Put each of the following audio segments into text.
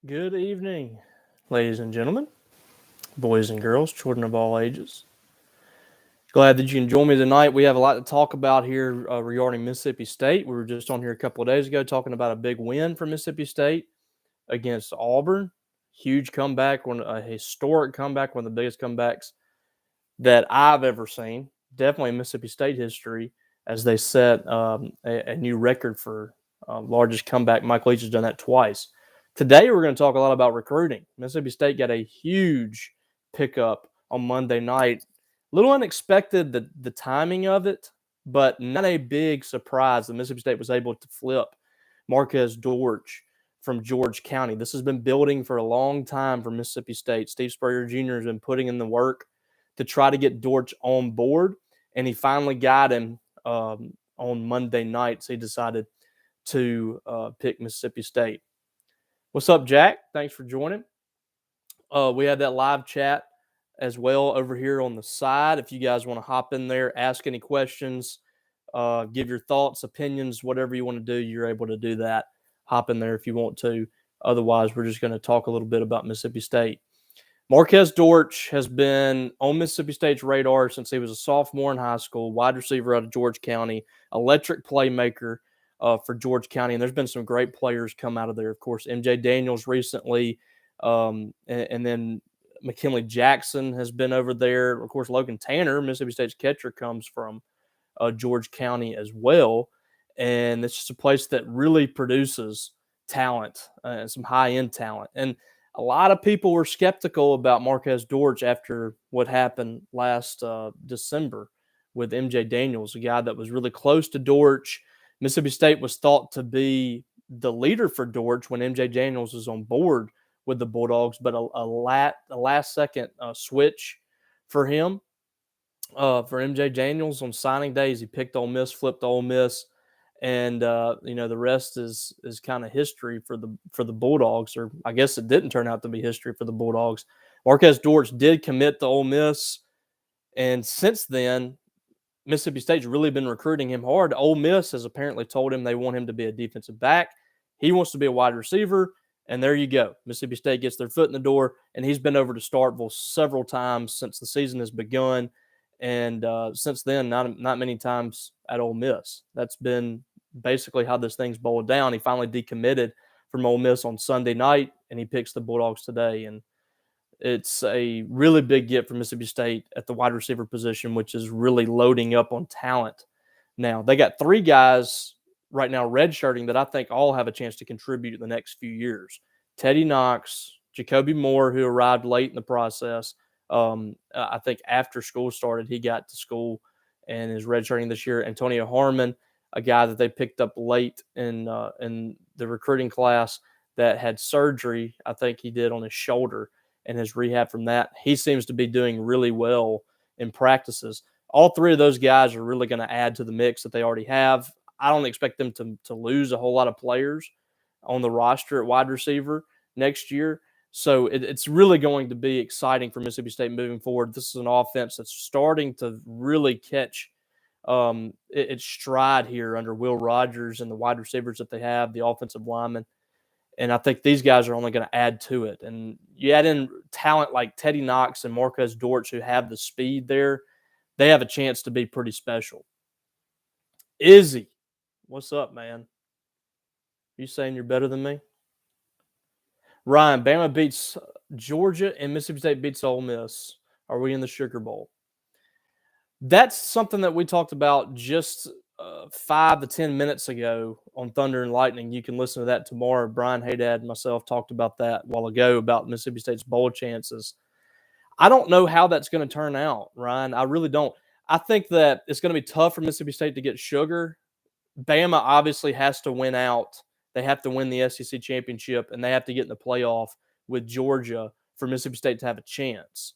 Good evening, ladies and gentlemen, boys and girls, children of all ages. Glad that you can join me tonight. We have a lot to talk about here regarding Mississippi State. We were just on here a couple of days ago talking about a big win for Mississippi State against Auburn. Huge comeback, a historic comeback, one of the biggest comebacks that I've ever seen. Definitely in Mississippi State history, as they set a new record for largest comeback. Mike Leach has done that twice. Today, we're going to talk a lot about recruiting. Mississippi State got a huge pickup on Monday night. A little unexpected, the timing of it, but not a big surprise that Mississippi State was able to flip Marquez Dortch from George County. This has been building for a long time for Mississippi State. Steve Spurrier Jr. has been putting in the work to try to get Dortch on board, and he finally got him on Monday night. So he decided to pick Mississippi State. What's up, Jack? Thanks for joining. We had that live chat as well over here on the side. If you guys want to hop in there, ask any questions, give your thoughts, opinions, whatever you want to do, you're able to do that. Hop in there if you want to. Otherwise, we're just going to talk a little bit about Mississippi State. Marquez Dortch has been on Mississippi State's radar since he was a sophomore in high school, wide receiver out of George County, electric playmaker for George County. And there's been some great players come out of there. Of course, MJ Daniels recently, and then McKinley Jackson has been over there. Of course, Logan Tanner, Mississippi State's catcher, comes from George County as well. And it's just a place that really produces talent and some high-end talent. And a lot of people were skeptical about Marquez Dortch after what happened last December with MJ Daniels, a guy that was really close to Dortch. Mississippi State was thought to be the leader for Dortch when MJ Daniels was on board with the Bulldogs, but a last-second switch for him, for MJ Daniels on signing days. He picked Ole Miss, flipped Ole Miss. And the rest is kind of history for the Bulldogs, or I guess it didn't turn out to be history for the Bulldogs. Marquez Dortch did commit to Ole Miss, and since then, Mississippi State's really been recruiting him hard. Ole Miss has apparently told him they want him to be a defensive back. He wants to be a wide receiver, and there you go. Mississippi State gets their foot in the door, and he's been over to Starkville several times since the season has begun, and since then, not many times at Ole Miss. That's been basically how this thing's boiled down. He finally decommitted from Ole Miss on Sunday night, and he picks the Bulldogs today. And it's a really big get for Mississippi State at the wide receiver position, which is really loading up on talent. Now, they got three guys right now redshirting that I think all have a chance to contribute in the next few years. Teddy Knox, Jacoby Moore, who arrived late in the process. I think after school started, he got to school and is redshirting this year. Antonio Harmon, a guy that they picked up late in the recruiting class that had surgery, I think he did, on his shoulder and his rehab from that. He seems to be doing really well in practices. All three of those guys are really going to add to the mix that they already have. I don't expect them to lose a whole lot of players on the roster at wide receiver next year. So it's really going to be exciting for Mississippi State moving forward. This is an offense that's starting to really catch its stride here under Will Rogers and the wide receivers that they have, the offensive linemen. And I think these guys are only going to add to it. And you add in talent like Teddy Knox and Marquez Dortch, who have the speed there, they have a chance to be pretty special. Izzy, what's up, man? You saying you're better than me? Ryan, Bama beats Georgia and Mississippi State beats Ole Miss. Are we in the Sugar Bowl? That's something that we talked about just 5 to 10 minutes ago on Thunder and Lightning. You can listen to that tomorrow. Brian Haydad and myself talked about that a while ago about Mississippi State's bowl chances. I don't know how that's going to turn out, Ryan. I really don't. I think that it's going to be tough for Mississippi State to get sugar. Bama obviously has to win out. They have to win the SEC championship, and they have to get in the playoff with Georgia for Mississippi State to have a chance.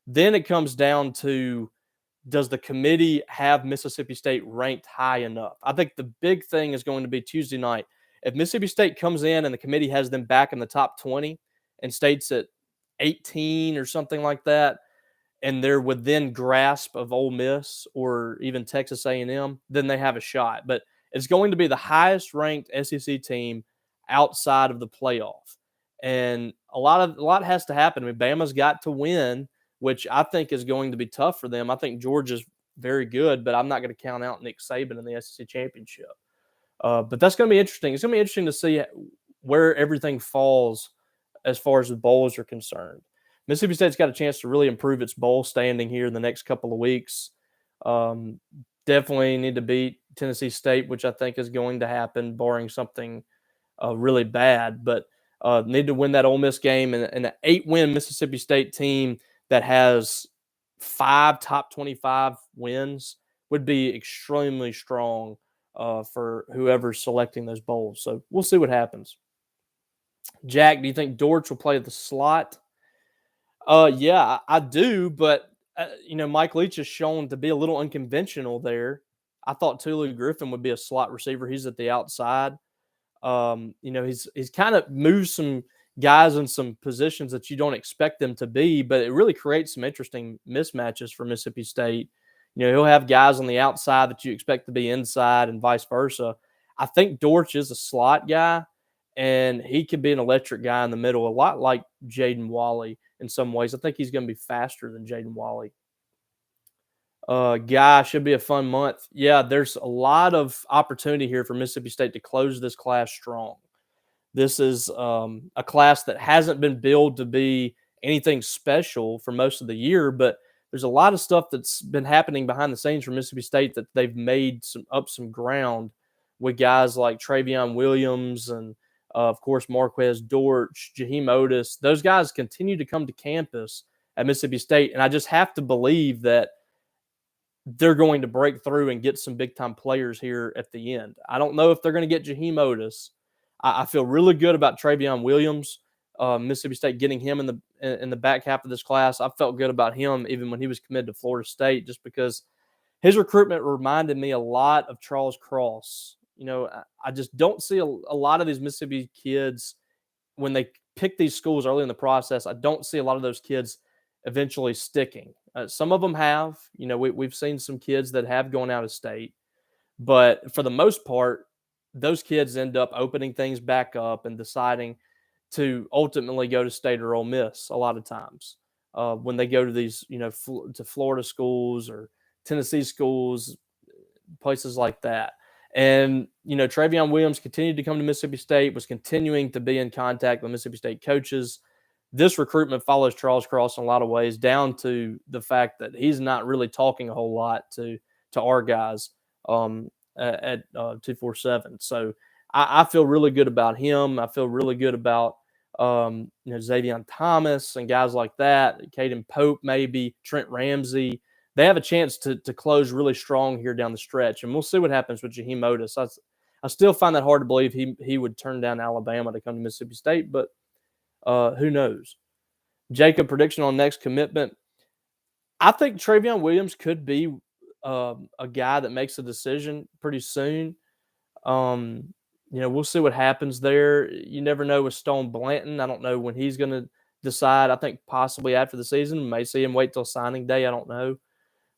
Then it comes down to, does the committee have Mississippi State ranked high enough? I think the big thing is going to be Tuesday night. If Mississippi State comes in and the committee has them back in the top 20 and State's at 18 or something like that, and they're within grasp of Ole Miss or even Texas A&M, then they have a shot. But it's going to be the highest ranked SEC team outside of the playoff. And a lot has to happen. I mean, Bama's got to win, which I think is going to be tough for them. I think Georgia's very good, but I'm not going to count out Nick Saban in the SEC championship. But that's going to be interesting. It's going to be interesting to see where everything falls as far as the bowls are concerned. Mississippi State's got a chance to really improve its bowl standing here in the next couple of weeks. Definitely need to beat Tennessee State, which I think is going to happen, barring something really bad. But need to win that Ole Miss game, and an 8-win Mississippi State team that has 5 top 25 wins would be extremely strong for whoever's selecting those bowls. So we'll see what happens. Jack, do you think Dortch will play the slot? Yeah, I do, but Mike Leach has shown to be a little unconventional there. I thought Tulu Griffin would be a slot receiver. He's at the outside. He's kind of moved some guys in some positions that you don't expect them to be, but it really creates some interesting mismatches for Mississippi State. He'll have guys on the outside that you expect to be inside and vice versa. I think Dortch is a slot guy, and he could be an electric guy in the middle, a lot like Jaden Walley in some ways. I think he's going to be faster than Jaden Walley. Guy, should be a fun month. Yeah, there's a lot of opportunity here for Mississippi State to close this class strong. This is a class that hasn't been billed to be anything special for most of the year, but there's a lot of stuff that's been happening behind the scenes for Mississippi State that they've made some ground with guys like Travion Williams and, of course, Marquez Dortch, Jaheim Otis. Those guys continue to come to campus at Mississippi State, and I just have to believe that they're going to break through and get some big-time players here at the end. I don't know if they're going to get Jaheim Otis. I feel really good about Travion Williams, Mississippi State getting him in the back half of this class. I felt good about him even when he was committed to Florida State, just because his recruitment reminded me a lot of Charles Cross. I just don't see a lot of these Mississippi kids when they pick these schools early in the process. I don't see a lot of those kids eventually sticking. Some of them have. We've seen some kids that have gone out of state, but for the most part, those kids end up opening things back up and deciding to ultimately go to State or Ole Miss a lot of times when they go to these, to Florida schools or Tennessee schools, places like that. And, Travion Williams continued to come to Mississippi State, was continuing to be in contact with Mississippi State coaches. This recruitment follows Charles Cross in a lot of ways, down to the fact that he's not really talking a whole lot to our guys at 247. So I feel really good about him. I feel really good about Xavier Thomas and guys like that, Caden Pope, maybe Trent Ramsey. They have a chance to close really strong here down the stretch, and we'll see what happens with Jaheim Otis. I still find that hard to believe he would turn down Alabama to come to Mississippi State, but who knows? Jacob, prediction on next commitment. I think Travion Williams could be a guy that makes a decision pretty soon. We'll see what happens there. You never know with Stone Blanton. I don't know when he's going to decide. I think possibly after the season. We may see him wait till signing day. I don't know.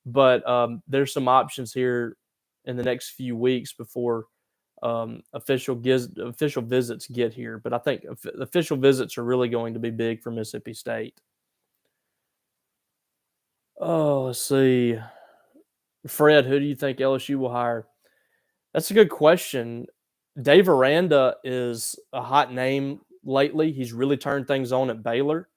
But there's some options here in the next few weeks before official visits get here. But I think official visits are really going to be big for Mississippi State. Oh, let's see. Fred, who do you think LSU will hire? That's a good question. Dave Aranda is a hot name lately. He's really turned things on at Baylor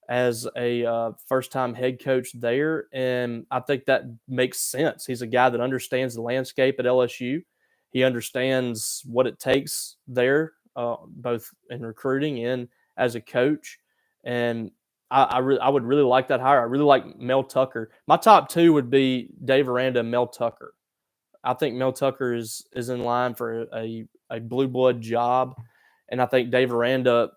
as a first-time head coach there, and I think that makes sense. He's a guy that understands the landscape at LSU. He understands what it takes there, both in recruiting and as a coach, and I would really like that hire. I really like Mel Tucker. My top two would be Dave Aranda and Mel Tucker. I think Mel Tucker is in line for a blue blood job, and I think Dave Aranda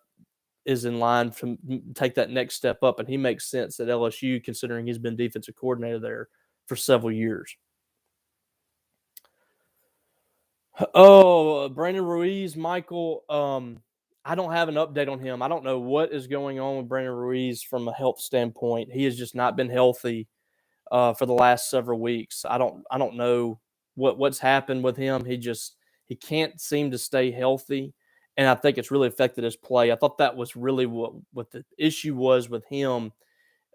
is in line to take that next step up, and he makes sense at LSU considering he's been defensive coordinator there for several years. Oh, Brandon Ruiz, Michael, I don't have an update on him. I don't know what is going on with Brandon Ruiz from a health standpoint. He has just not been healthy for the last several weeks. I don't know what's happened with him. He can't seem to stay healthy. and I think it's really affected his play. I thought that was really what the issue was with him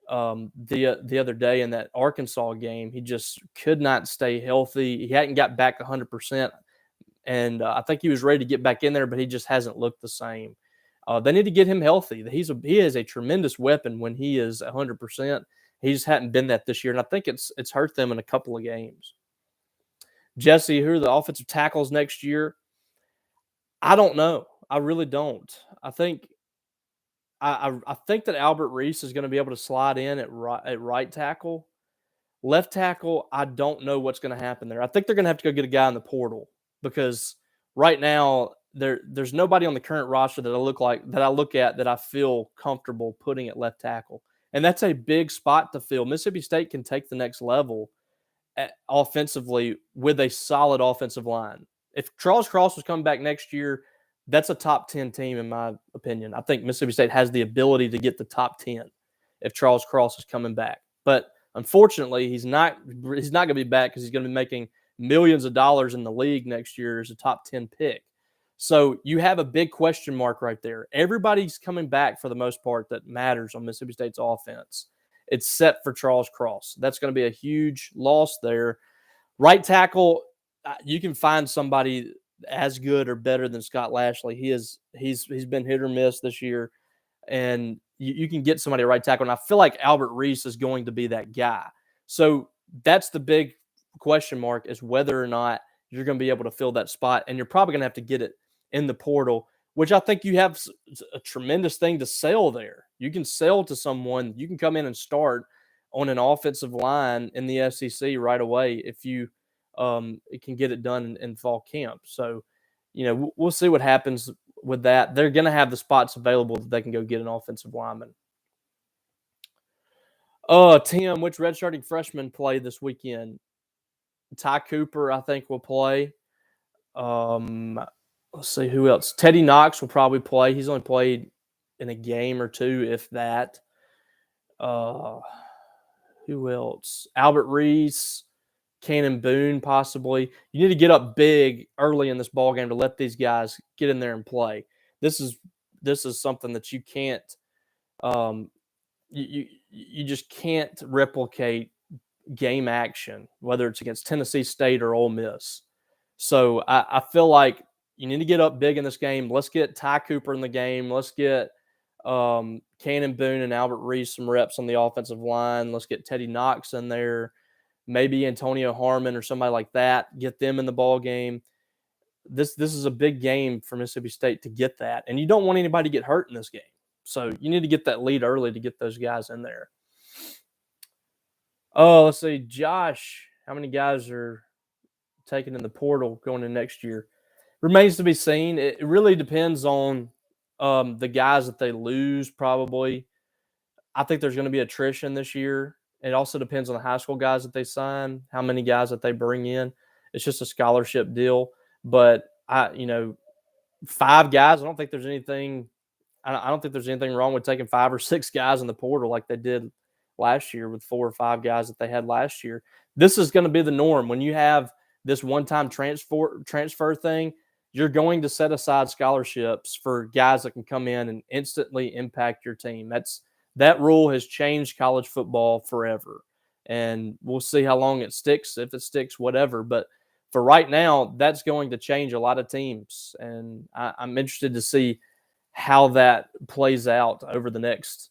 the other day in that Arkansas game. He just could not stay healthy. He hadn't got back 100%, and I think he was ready to get back in there, but he just hasn't looked the same. They need to get him healthy. He is a tremendous weapon when he is 100%. He just hadn't been that this year, and I think it's hurt them in a couple of games. Jesse, who are the offensive tackles next year? I don't know. I really don't. I think that Albert Reese is going to be able to slide in at right tackle. Left tackle, I don't know what's going to happen there. I think they're going to have to go get a guy in the portal because right now there's nobody on the current roster that I look at that I feel comfortable putting at left tackle. And that's a big spot to fill. Mississippi State can take the next level offensively with a solid offensive line. If Charles Cross was coming back next year, that's a top 10 team in my opinion. I think Mississippi State has the ability to get the top 10 if Charles Cross is coming back. But unfortunately, he's not going to be back because he's going to be making millions of dollars in the league next year as a top 10 pick. So you have a big question mark right there. Everybody's coming back for the most part that matters on Mississippi State's offense, except for Charles Cross. That's going to be a huge loss there. Right tackle, you can find somebody as good or better than Scott Lashley. He's been hit or miss this year, and you can get somebody at right tackle. And I feel like Albert Reese is going to be that guy. So that's the big question mark, is whether or not you're going to be able to fill that spot, and you're probably going to have to get it in the portal, which I think you have a tremendous thing to sell there. You can sell to someone. You can come in and start on an offensive line in the SEC right away if you can get it done in fall camp. So, we'll see what happens with that. They're going to have the spots available that they can go get an offensive lineman. Tim, which redshirting freshman play this weekend? Ty Cooper, I think, will play. Let's see who else. Teddy Knox will probably play. He's only played in a game or two, if that. Who else? Albert Reese, Cannon Boone, possibly. You need to get up big early in this ball game to let these guys get in there and play. This is something that you can't. You just can't replicate game action, whether it's against Tennessee State or Ole Miss. So I feel like you need to get up big in this game. Let's get Ty Cooper in the game. Let's get Cannon Boone and Albert Reese some reps on the offensive line. Let's get Teddy Knox in there. Maybe Antonio Harmon or somebody like that. Get them in the ball game. This is a big game for Mississippi State to get that. And you don't want anybody to get hurt in this game. So you need to get that lead early to get those guys in there. Oh, let's see. Josh, how many guys are taken in the portal going into next year? Remains to be seen. It really depends on the guys that they lose, probably. I think there's going to be attrition this year. It also depends on the high school guys that they sign, how many guys that they bring in. It's just a scholarship deal. But 5 guys, I don't think there's anything wrong with taking 5 or 6 guys in the portal like they did last year with 4 or 5 guys that they had last year. This is going to be the norm. When you have this one-time transfer thing, you're going to set aside scholarships for guys that can come in and instantly impact your team. That rule has changed college football forever, and we'll see how long it sticks, if it sticks, whatever. But for right now, that's going to change a lot of teams, and I'm interested to see how that plays out over the next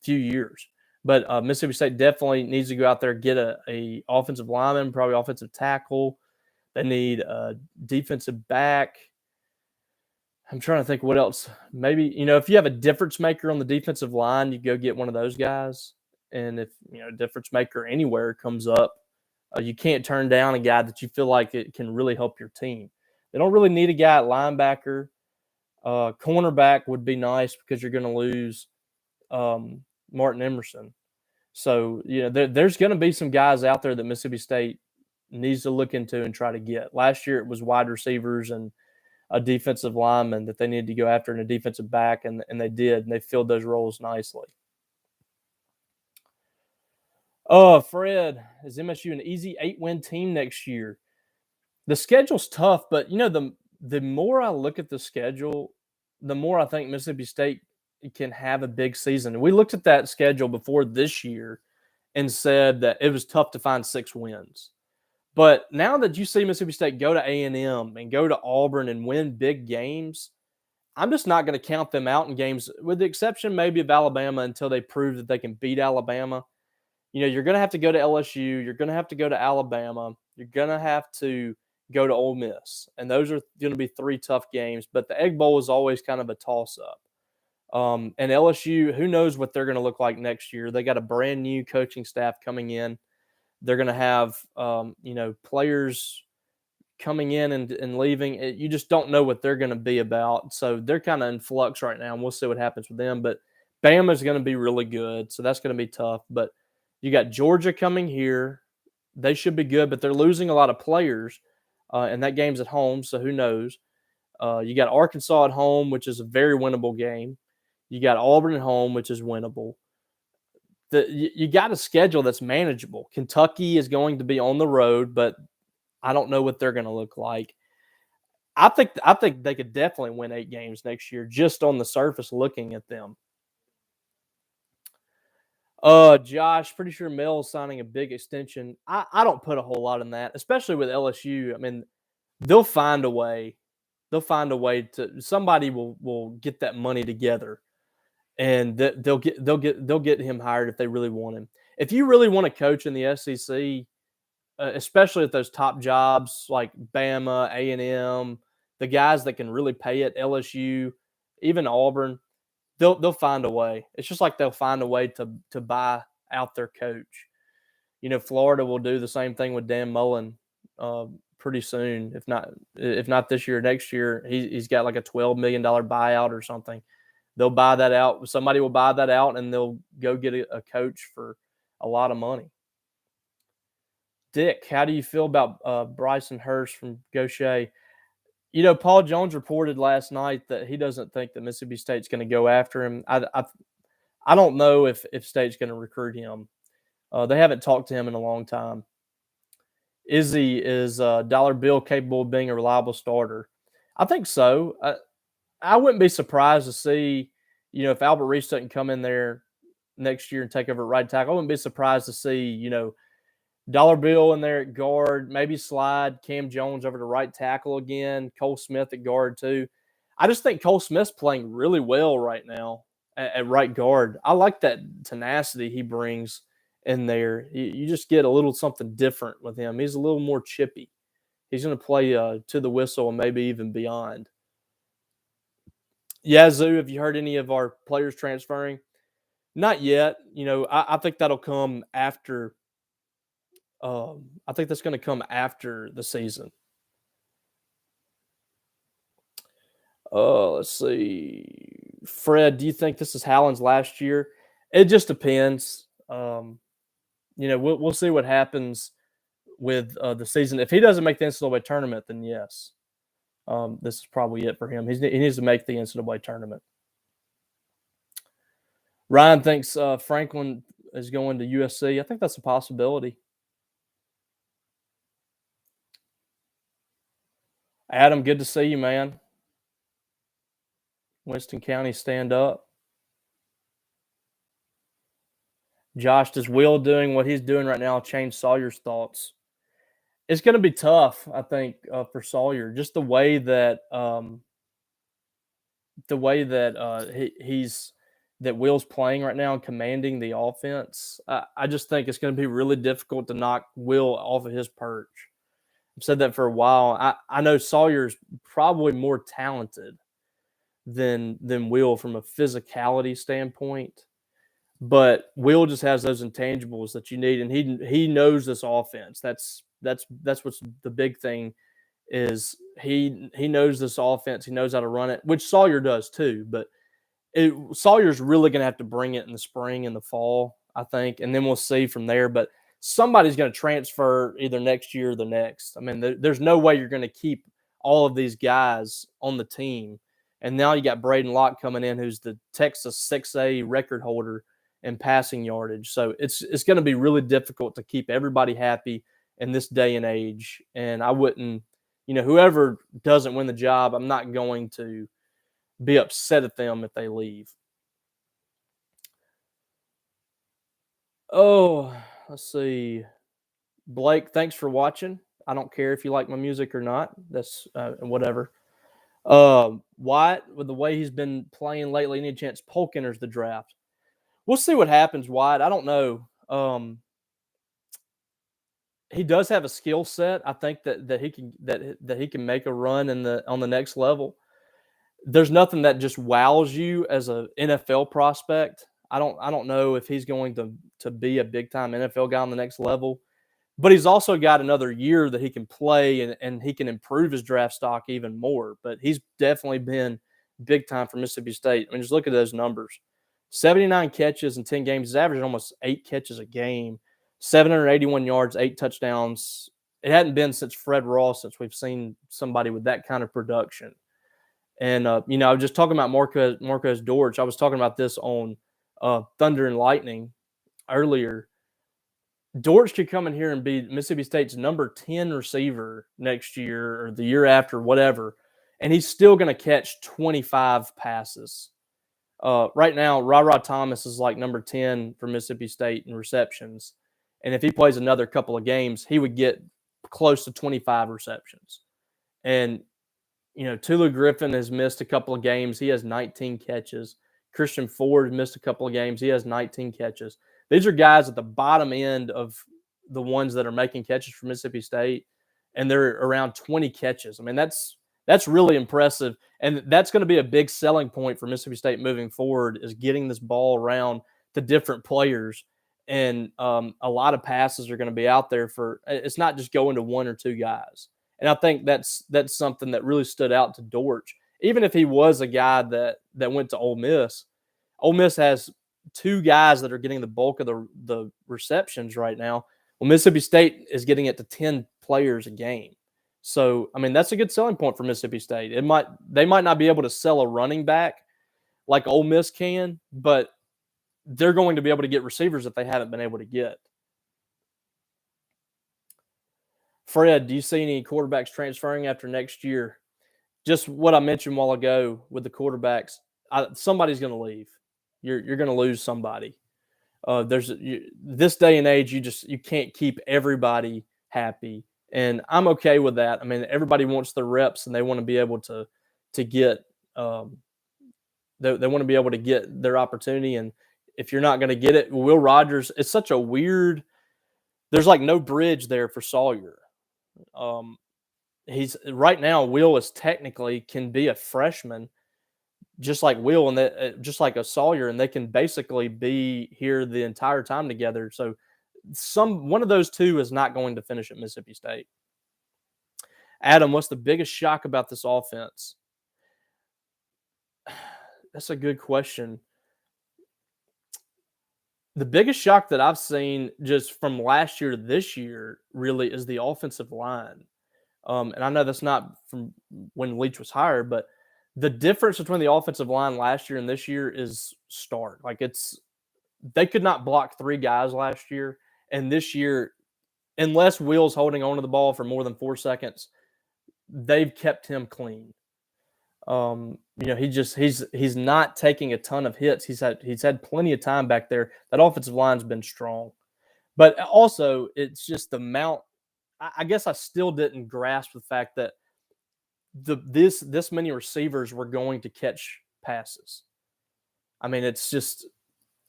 few years. But Mississippi State definitely needs to go out there and get a offensive lineman, probably offensive tackle. They need a defensive back. I'm trying to think what else. Maybe, if you have a difference maker on the defensive line, you go get one of those guys. And if, a difference maker anywhere comes up, you can't turn down a guy that you feel like it can really help your team. They don't really need a guy at linebacker. Cornerback would be nice because you're going to lose Martin Emerson. So, there's going to be some guys out there that Mississippi State needs to look into and try to get. Last year it was wide receivers and a defensive lineman that they needed to go after, and a defensive back, and they did, and they filled those roles nicely. Fred, is MSU an easy 8-win team next year? The schedule's tough, but the the more I look at the schedule, the more I think Mississippi State can have a big season. We looked at that schedule before this year and said that it was tough to find 6 wins. But now that you see Mississippi State go to A&M and go to Auburn and win big games, I'm just not going to count them out in games, with the exception maybe of Alabama, until they prove that they can beat Alabama. You're going to have to go to LSU. You're going to have to go to Alabama. You're going to have to go to Ole Miss. And those are going to be 3 tough games. But the Egg Bowl is always kind of a toss-up. And LSU, who knows what they're going to look like next year. They got a brand new coaching staff coming in. They're going to have, players coming in and leaving. You just don't know what they're going to be about. So they're kind of in flux right now, and we'll see what happens with them. But Bama's going to be really good, so that's going to be tough. But you got Georgia coming here. They should be good, but they're losing a lot of players, and that game's at home, so who knows. You got Arkansas at home, which is a very winnable game. You got Auburn at home, which is winnable. You got a schedule that's manageable. Kentucky is going to be on the road, but I don't know what they're going to look like. I think they could definitely win 8 games next year, just on the surface looking at them. Josh, pretty sure Mel's signing a big extension. I don't put a whole lot in that, especially with LSU. I mean, they'll find a way. They'll find a way to. Somebody will get that money together, and they'll get him hired if they really want him. If you really want to coach in the SEC, especially at those top jobs like Bama, A&M, the guys that can really pay it, LSU, even Auburn, they'll find a way. It's just like they'll find a way to buy out their coach. Florida will do the same thing with Dan Mullen pretty soon. If not this year, next year, he's got like a $12 million buyout or something. They'll buy that out. Somebody will buy that out, and they'll go get a coach for a lot of money. Dick, how do you feel about Bryson Hurst from Gaucher? Paul Jones reported last night that he doesn't think that Mississippi State's going to go after him. I don't know if State's going to recruit him. They haven't talked to him in a long time. Is Dollar Bill capable of being a reliable starter? I think so. I wouldn't be surprised to see, if Albert Reese doesn't come in there next year and take over at right tackle. I wouldn't be surprised to see, Dollar Bill in there at guard, maybe slide Cam Jones over to right tackle again, Cole Smith at guard too. I just think Cole Smith's playing really well right now at right guard. I like that tenacity he brings in there. You just get a little something different with him. He's a little more chippy. He's going to play to the whistle and maybe even beyond. Yazoo, have you heard any of our players transferring? Not yet. I think that'll come after. I think that's going to come after the season. Let's see. Fred, do you think this is Howland's last year? It just depends. We'll see what happens with the season. If he doesn't make the NCAA tournament, then yes. This is probably it for him. He needs to make the NCAA tournament. Ryan thinks Franklin is going to USC. I think that's a possibility. Adam, good to see you, man. Winston County, stand up. Josh, does Will doing what he's doing right now change Sawyer's thoughts? It's going to be tough, I think, for Sawyer. Just the way that he's that Will's playing right now and commanding the offense. I just think it's going to be really difficult to knock Will off of his perch. I've said that for a while. I know Sawyer's probably more talented than Will from a physicality standpoint, but Will just has those intangibles that you need, and he knows this offense. That's what's the big thing is he knows this offense. He knows how to run it, which Sawyer does too. But Sawyer's really going to have to bring it in the spring and the fall, I think, and then we'll see from there. But somebody's going to transfer either next year or the next. I mean, there's no way you're going to keep all of these guys on the team. And now you got Braden Locke coming in, who's the Texas 6A record holder in passing yardage. So it's going to be really difficult to keep everybody happy in this day and age. And I wouldn't whoever doesn't win the job, I'm not going to be upset at them if they leave. Oh, let's see. Blake, thanks for watching. I don't care if you like my music or not. That's whatever. Wyatt, with the way he's been playing lately, any chance Polk enters the draft? We'll see what happens, Wyatt. I don't know. He does have a skill set. I think that he can make a run on the next level. There's nothing that just wows you as an NFL prospect. I don't know if he's going to be a big time NFL guy on the next level. But he's also got another year that he can play and he can improve his draft stock even more. But he's definitely been big time for Mississippi State. I mean, just look at those numbers. 79 catches in 10 games. He's averaging almost 8 catches a game, 781 yards, 8 touchdowns. It hadn't been since Fred Ross since we've seen somebody with that kind of production. And, I was just talking about Marquez Dortch. I was talking about this on Thunder and Lightning earlier. Dortch could come in here and be Mississippi State's number 10 receiver next year or the year after, whatever, and he's still going to catch 25 passes. Right now, Ra Thomas is like number 10 for Mississippi State in receptions, and if he plays another couple of games, he would get close to 25 receptions. And, Tulu Griffin has missed a couple of games. He has 19 catches. Christian Ford missed a couple of games. He has 19 catches. These are guys at the bottom end of the ones that are making catches for Mississippi State, and they're around 20 catches. I mean, that's really impressive, and that's going to be a big selling point for Mississippi State moving forward is getting this ball around to different players, and a lot of passes are going to be out there for – it's not just going to one or two guys. And I think that's something that really stood out to Dortch. Even if he was a guy that went to Ole Miss has – 2 guys that are getting the bulk of the receptions right now. Well, Mississippi State is getting it to 10 players a game. So, I mean, that's a good selling point for Mississippi State. They might not be able to sell a running back like Ole Miss can, but they're going to be able to get receivers that they haven't been able to get. Fred, do you see any quarterbacks transferring after next year? Just what I mentioned a while ago with the quarterbacks, somebody's going to leave. You're going to lose somebody. This day and age, you can't keep everybody happy, and I'm okay with that. I mean, everybody wants their reps, and they want to be able to get they want to be able to get their opportunity. And if you're not going to get it, Will Rogers, it's such a weird. There's like no bridge there for Sawyer. He's right now. Will is technically can be a freshman. Just like Will and just like a Sawyer, and they can basically be here the entire time together. So one of those two is not going to finish at Mississippi State. Adam, what's the biggest shock about this offense? That's a good question. The biggest shock that I've seen just from last year to this year really is the offensive line. And I know that's not from when Leach was hired, but the difference between the offensive line last year and this year is stark. Like they could not block 3 guys last year, and this year, unless Will's holding onto the ball for more than 4 seconds, they've kept him clean. He's not taking a ton of hits. He's had plenty of time back there. That offensive line's been strong, but also it's just the amount. I guess I still didn't grasp the fact that this many receivers were going to catch passes. I mean, it's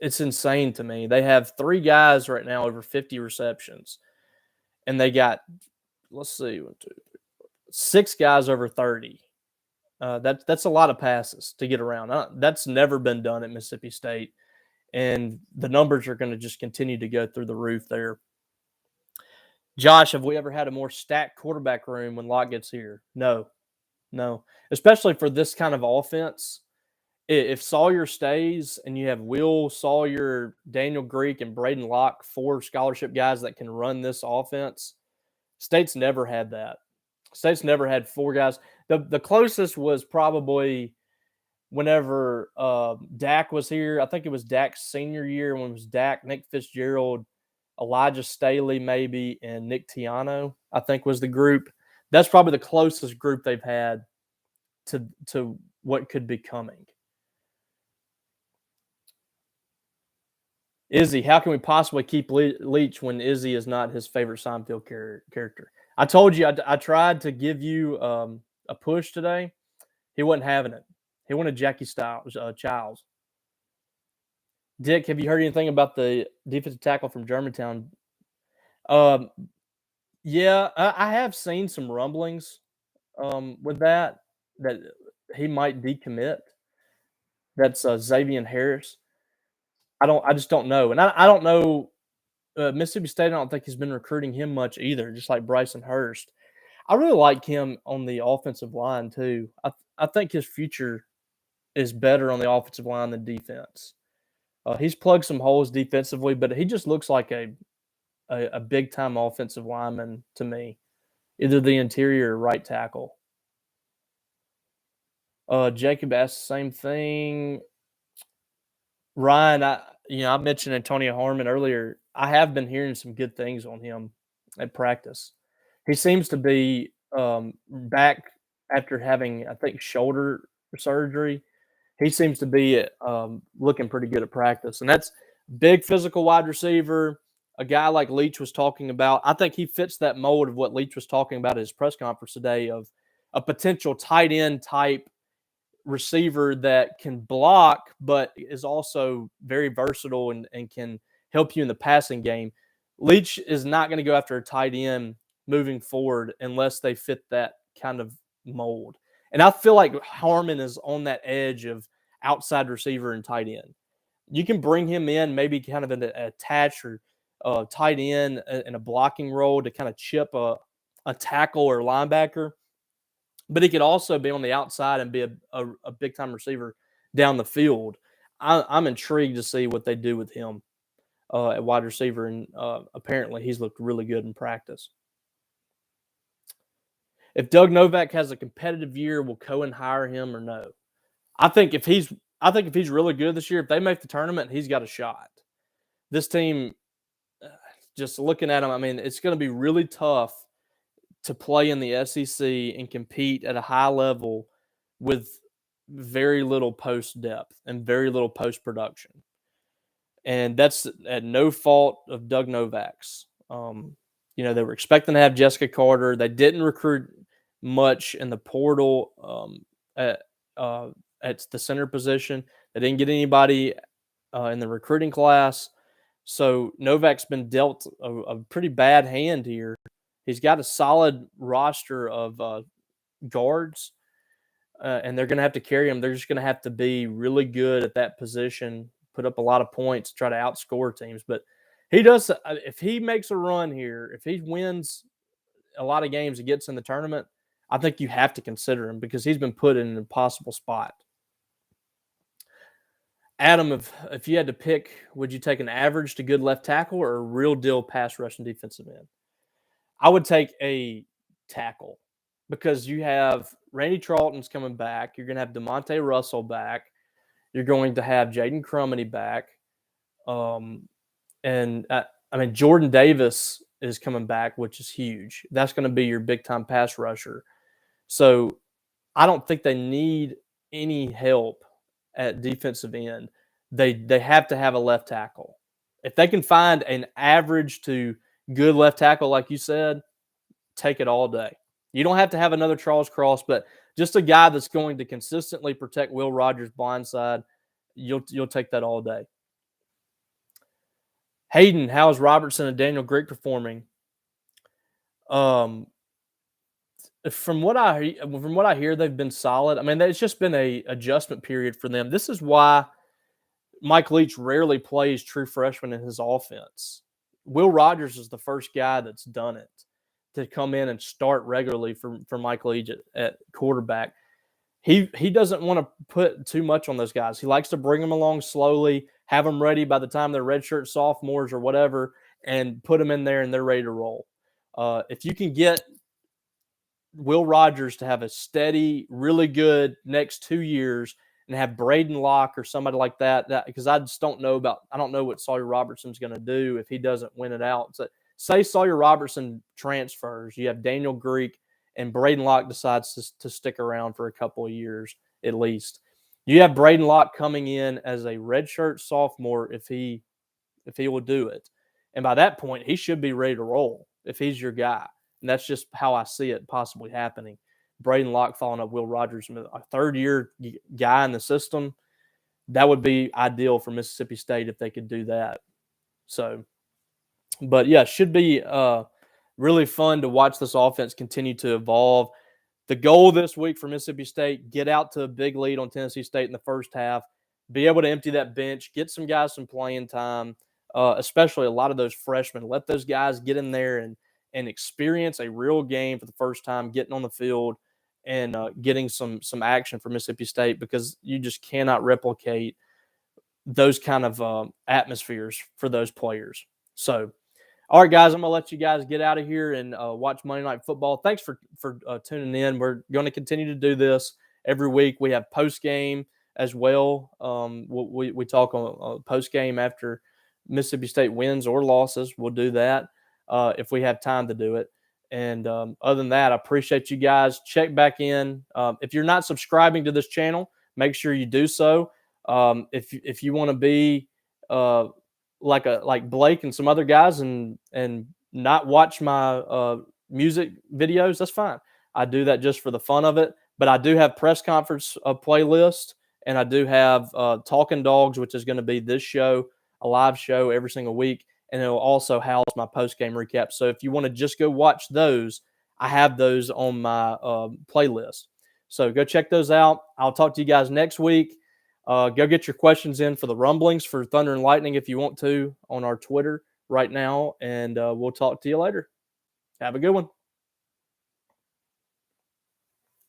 insane to me. They have 3 guys right now over 50 receptions, and they got, let's see, 6 guys over 30. That's a lot of passes to get around. That's never been done at Mississippi State, and the numbers are going to just continue to go through the roof there. Josh, have we ever had a more stacked quarterback room when Locke gets here? No, especially for this kind of offense. If Sawyer stays and you have Will, Sawyer, Daniel Greek, and Braden Locke, 4 scholarship guys that can run this offense, State's never had that. State's never had 4 guys. The closest was probably whenever Dak was here. I think it was Dak's senior year when it was Dak, Nick Fitzgerald, Elijah Staley maybe, and Nick Tiano, I think was the group. That's probably the closest group they've had to what could be coming. Izzy, how can we possibly keep Leach when Izzy is not his favorite Seinfeld character? I told you I tried to give you a push today. He wasn't having it. He wanted Jackie Childs. Dick, have you heard anything about the defensive tackle from Germantown? Um, yeah, I have seen some rumblings with that he might decommit. That's Xavier Harris. I just don't know, and I don't know. Mississippi State, I don't think he's been recruiting him much either. Just like Bryson Hurst, I really like him on the offensive line too. I think his future is better on the offensive line than defense. He's plugged some holes defensively, but he just looks like a big time offensive lineman to me, either the interior or right tackle. Jacob asked the same thing. Ryan, I mentioned Antonio Harmon earlier. I have been hearing some good things on him at practice. He seems to be back after having, I think, shoulder surgery. He seems to be looking pretty good at practice, and that's big physical wide receiver. A guy like Leach was talking about. I think he fits that mold of what Leach was talking about at his press conference today of a potential tight end type receiver that can block, but is also very versatile and can help you in the passing game. Leach is not going to go after a tight end moving forward unless they fit that kind of mold. And I feel like Harmon is on that edge of outside receiver and tight end. You can bring him in maybe kind of an attach or tight end in a blocking role to kind of chip a tackle or linebacker. But he could also be on the outside and be a big-time receiver down the field. I'm intrigued to see what they do with him at wide receiver, and apparently he's looked really good in practice. If Doug Novak has a competitive year, will Cohen hire him or no? I think if he's really good this year, if they make the tournament, he's got a shot. This team, just looking at him, I mean, it's going to be really tough to play in the SEC and compete at a high level with very little post depth and very little post production. And that's at no fault of Doug Novak's. They were expecting to have Jessica Carter. They didn't recruit much in the portal at the center position. They didn't get anybody in the recruiting class. So Novak's been dealt a pretty bad hand here. He's got a solid roster of guards, and they're going to have to carry him. They're just going to have to be really good at that position, put up a lot of points, try to outscore teams. But he does. If he makes a run here, if he wins a lot of games and gets in the tournament, I think you have to consider him because he's been put in an impossible spot. Adam, if you had to pick, would you take an average to good left tackle or a real deal pass rushing defensive end? I would take a tackle because you have Randy Charlton's coming back. You're going to have DeMonte Russell back. You're going to have Jaden Crumity back. Jordan Davis is coming back, which is huge. That's going to be your big-time pass rusher. So I don't think they need any help at defensive end. They have to have a left tackle. If they can find an average to good left tackle, like you said, take it all day. You don't have to have another Charles Cross, but just a guy that's going to consistently protect Will Rogers' blindside, you'll take that all day. Hayden, how is Robertson and Daniel Greek performing? From what I hear, they've been solid. I mean, it's just been a adjustment period for them. This is why Mike Leach rarely plays true freshmen in his offense. Will Rogers is the first guy that's done it to come in and start regularly for Mike Leach at quarterback. He doesn't want to put too much on those guys. He likes to bring them along slowly, have them ready by the time they're redshirt sophomores or whatever, and put them in there and they're ready to roll. If you can get Will Rogers to have a steady, really good next 2 years and have Braden Locke or somebody like that because I just don't know what Sawyer Robertson's going to do if he doesn't win it out. So say Sawyer Robertson transfers. You have Daniel Greek and Braden Locke decides to stick around for a couple of years at least. You have Braden Locke coming in as a redshirt sophomore if he will do it. And by that point, he should be ready to roll if he's your guy. And that's just how I see it possibly happening. Braden Locke following up Will Rogers, a third-year guy in the system, that would be ideal for Mississippi State if they could do that. So, but yeah, should be really fun to watch this offense continue to evolve. The goal this week for Mississippi State, get out to a big lead on Tennessee State in the first half, be able to empty that bench, get some guys some playing time, especially a lot of those freshmen. Let those guys get in there and experience a real game for the first time, getting on the field and getting some action for Mississippi State, because you just cannot replicate those kind of atmospheres for those players. So, all right, guys, I'm going to let you guys get out of here and watch Monday Night Football. Thanks for tuning in. We're going to continue to do this every week. We have post-game as well. We talk on post-game after Mississippi State wins or losses. We'll do that if we have time to do it. And other than that, I appreciate you guys. Check back in. If you're not subscribing to this channel, make sure you do so. If you want to be like Blake and some other guys and not watch my music videos, that's fine. I do that just for the fun of it. But I do have press conference playlist, and I do have Talking Dogs, which is going to be this show, a live show every single week. And it will also house my post-game recap. So if you want to just go watch those, I have those on my playlist. So go check those out. I'll talk to you guys next week. Go get your questions in for the rumblings for Thunder and Lightning if you want to on our Twitter right now. And we'll talk to you later. Have a good one.